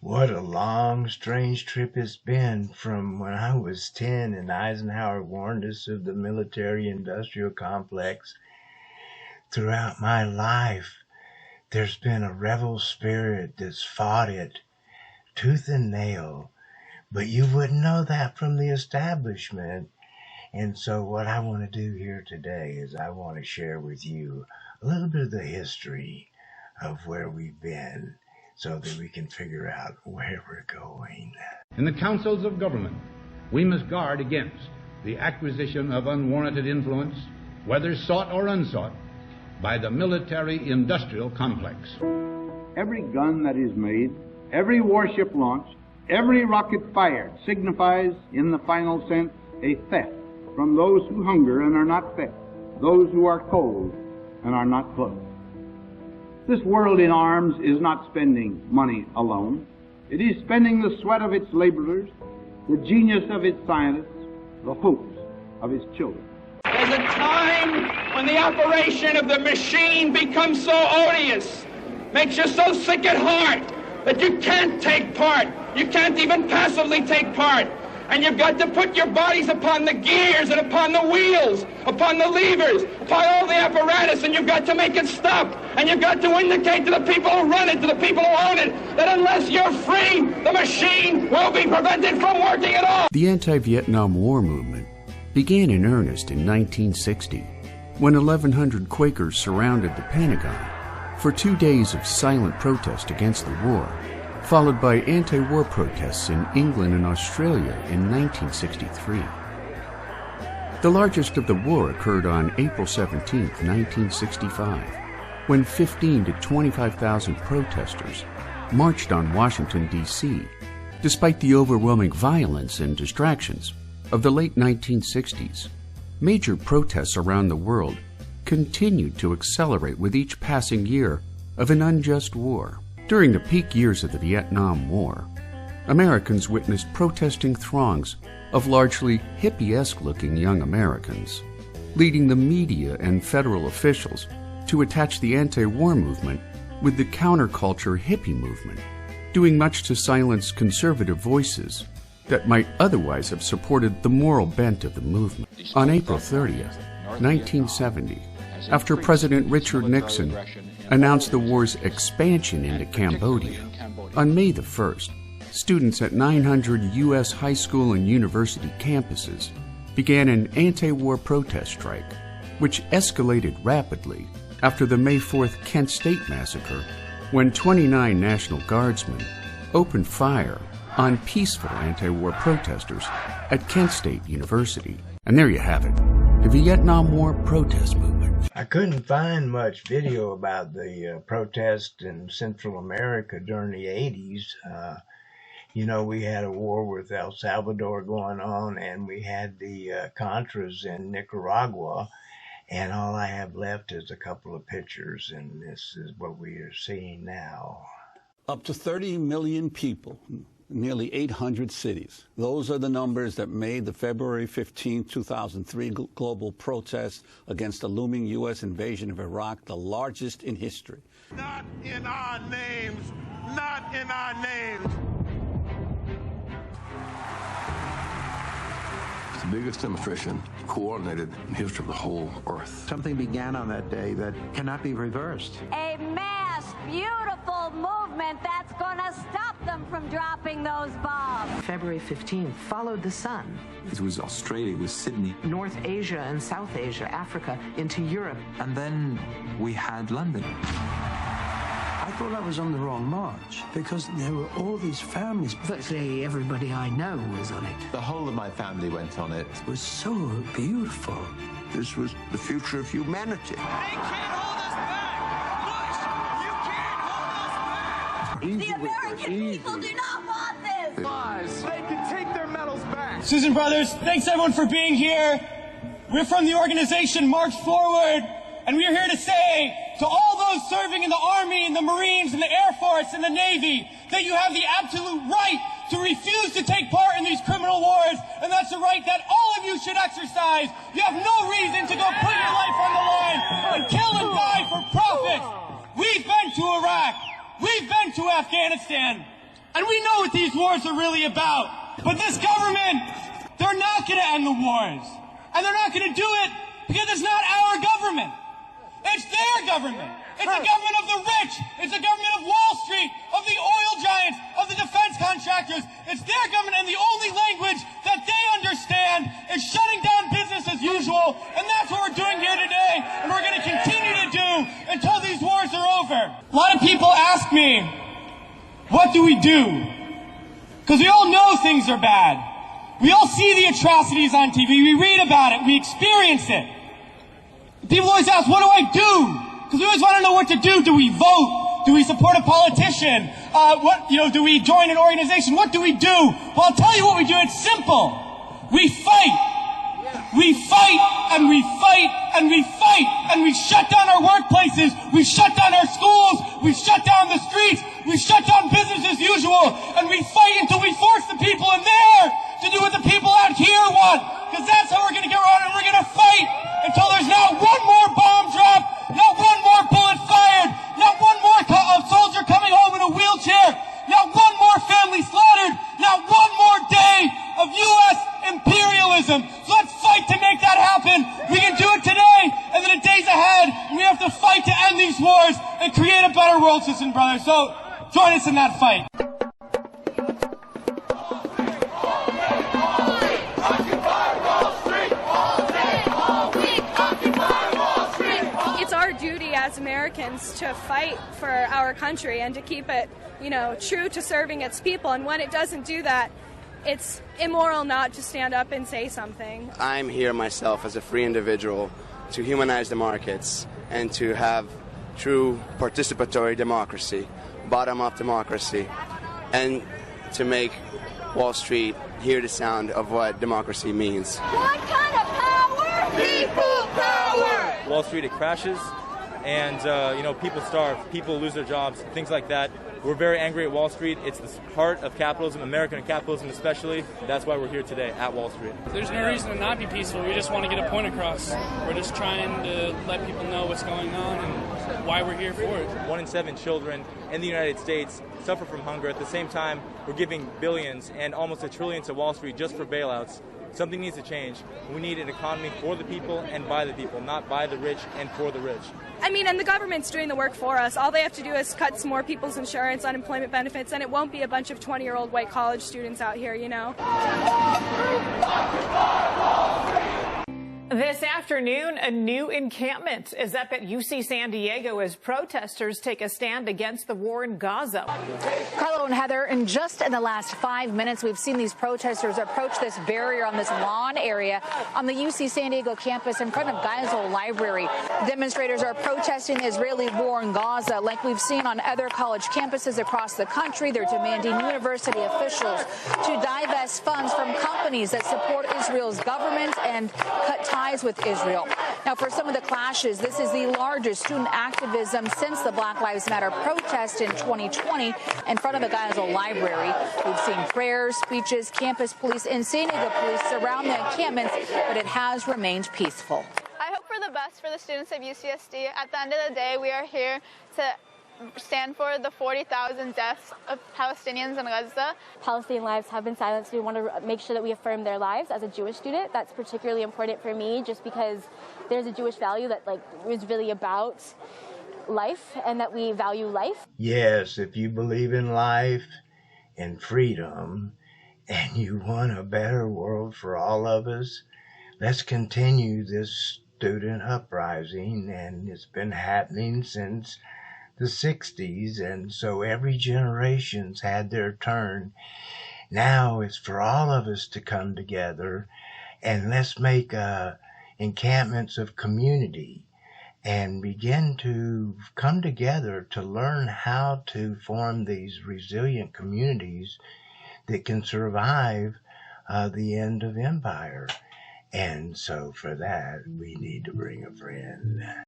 What a long, strange trip it's been from when I was 10 and Eisenhower warned us of the military-industrial complex. Throughout my life, there's been a rebel spirit that's fought it tooth and nail, but you wouldn't know that from the establishment. And so what I want to do here today is I want to share with you a little bit of the history of where we've been so that we can figure out where we're going. In the councils of government, we must guard against the acquisition of unwarranted influence, whether sought or unsought, by the military-industrial complex. Every gun that is made, every warship launched, every rocket fired signifies, in the final sense, a theft from those who hunger and are not fed, those who are cold and are not clothed. This world in arms is not spending money alone. It is spending the sweat of its laborers, the genius of its scientists, the hopes of its children. There's a time when the operation of the machine becomes so odious, makes you so sick at heart, that you can't take part. You can't even passively take part. And you've got to put your bodies upon the gears and upon the wheels, upon the levers, upon all the apparatus, and you've got to make it stop. And you've got to indicate to the people who run it, to the people who own it, that unless you're free, the machine will be prevented from working at all. The anti-Vietnam War movement began in earnest in 1960, when 1,100 Quakers surrounded the Pentagon for 2 days of silent protest against the war, followed by anti-war protests in England and Australia in 1963. The largest of the war occurred on April 17, 1965, when 15,000 to 25,000 protesters marched on Washington, D.C., despite the overwhelming violence and distractions of the late 1960s. Major protests around the world continued to accelerate with each passing year of an unjust war. During the peak years of the Vietnam War, Americans witnessed protesting throngs of largely hippie-esque looking young Americans, leading the media and federal officials to attach the anti-war movement with the counterculture hippie movement, doing much to silence conservative voices that might otherwise have supported the moral bent of the movement. On April 30th, 1970, after President Richard Nixon announced the war's expansion into Cambodia, on May the 1st, students at 900 U.S. high school and university campuses began an anti-war protest strike, which escalated rapidly after the May 4th Kent State massacre, when 29 National Guardsmen opened fire on peaceful anti-war protesters at Kent State University. And there you have it, the Vietnam War protest movement. I couldn't find much video about the protest in Central America during the 80s. We had a war with El Salvador going on, and we had the Contras in Nicaragua, and all I have left is a couple of pictures, and this is what we are seeing now. Up to 30 million people, nearly 800 cities. Those are the numbers that made the February 15, 2003 global protest against the looming U.S. invasion of Iraq the largest in history. Not in our names! Not in our names! It's the biggest demonstration coordinated in the history of the whole Earth. Something began on that day that cannot be reversed. A mass, beautiful movement that's going to stop them from dropping those bombs. February 15th followed the sun. It was Australia, it was Sydney. North Asia and South Asia, Africa, into Europe. And then we had London. I thought I was on the wrong march because there were all these families. Virtually everybody I know was on it. The whole of my family went on it. It was so beautiful. This was the future of humanity. They can't hold us back! Bush, you can't hold us back! The American people do not want this! Lies. They can take their medals back! Susan Brothers, thanks everyone for being here. We're from the organization March Forward, and we're here to say to all those serving in the Army and the Marines and the Air Force and the Navy that you have the absolute right to refuse to take part in these criminal wars, and that's a right that all of you should exercise. You have no reason to go put your life on the line and kill and die for profit. We've been to Iraq. We've been to Afghanistan. And we know what these wars are really about. But this government, they're not going to end the wars. And they're not going to do it because it's not our government. It's their government. It's the government of the rich. It's the government of Wall Street, of the oil giants, of the defense contractors. It's their government, and the only language that they understand is shutting down business as usual. And that's what we're doing here today, and we're going to continue to do until these wars are over. A lot of people ask me, what do we do? Because we all know things are bad. We all see the atrocities on TV. We read about it. We experience it. People always ask, what do I do? Because we always want to know what to do. Do we vote? Do we support a politician? Do we join an organization? What do we do? Well, I'll tell you what we do. It's simple. We fight. We fight and we fight and we fight and we shut down our workplaces. We shut down our schools. We shut down the streets. We shut down business as usual. And we fight until we force the people in there to do what the people out here want. Because that's how we're going to get around it. We're going to fight until there's not one more bomb drop, not one more bullet fired, not one more soldier coming home in a wheelchair, not one more family slaughtered, not one more day of U.S. imperialism. So let's fight to make that happen. We can do it today and then the days ahead. And we have to fight to end these wars and create a better world system, brothers. So join us in that fight. As Americans to fight for our country and to keep it, true to serving its people. And when it doesn't do that, it's immoral not to stand up and say something. I'm here myself as a free individual to humanize the markets and to have true participatory democracy, bottom-up democracy, and to make Wall Street hear the sound of what democracy means. What kind of power? People power! Wall Street, it crashes. And, people starve, people lose their jobs, things like that. We're very angry at Wall Street. It's the heart of capitalism, American capitalism especially. That's why we're here today at Wall Street. There's no reason to not be peaceful. We just want to get a point across. We're just trying to let people know what's going on and why we're here for it. 1 in 7 children in the United States suffer from hunger. At the same time, we're giving billions and almost $1 trillion to Wall Street just for bailouts. Something needs to change. We need an economy for the people and by the people, not by the rich and for the rich. And the government's doing the work for us. All they have to do is cut some more people's insurance, unemployment benefits, and it won't be a bunch of 20-year-old white college students out here, This afternoon, a new encampment is up at UC San Diego as protesters take a stand against the war in Gaza. Carlo and Heather, just in the last 5 minutes, we've seen these protesters approach this barrier on this lawn area on the UC San Diego campus in front of Geisel Library. Demonstrators are protesting the Israeli war in Gaza like we've seen on other college campuses across the country. They're demanding university officials to divest funds from companies that support Israel's government and cut ties with Israel. Now, for some of the clashes, this is the largest student activism since the Black Lives Matter protest in 2020 in front of the Geisel Library. We've seen prayers, speeches, campus police, and San Diego police surround the encampments, but it has remained peaceful. I hope for the best for the students of UCSD. At the end of the day, we are here to stand for the 40,000 deaths of Palestinians in Gaza. Palestinian lives have been silenced. We want to make sure that we affirm their lives. As a Jewish student, that's particularly important for me just because there's a Jewish value that is really about life and that we value life. Yes, if you believe in life and freedom and you want a better world for all of us, let's continue this student uprising, and it's been happening since the 60s, and so every generation's had their turn. Now it's for all of us to come together, and let's make encampments of community and begin to come together to learn how to form these resilient communities that can survive the end of empire. And so for that, we need to bring a friend.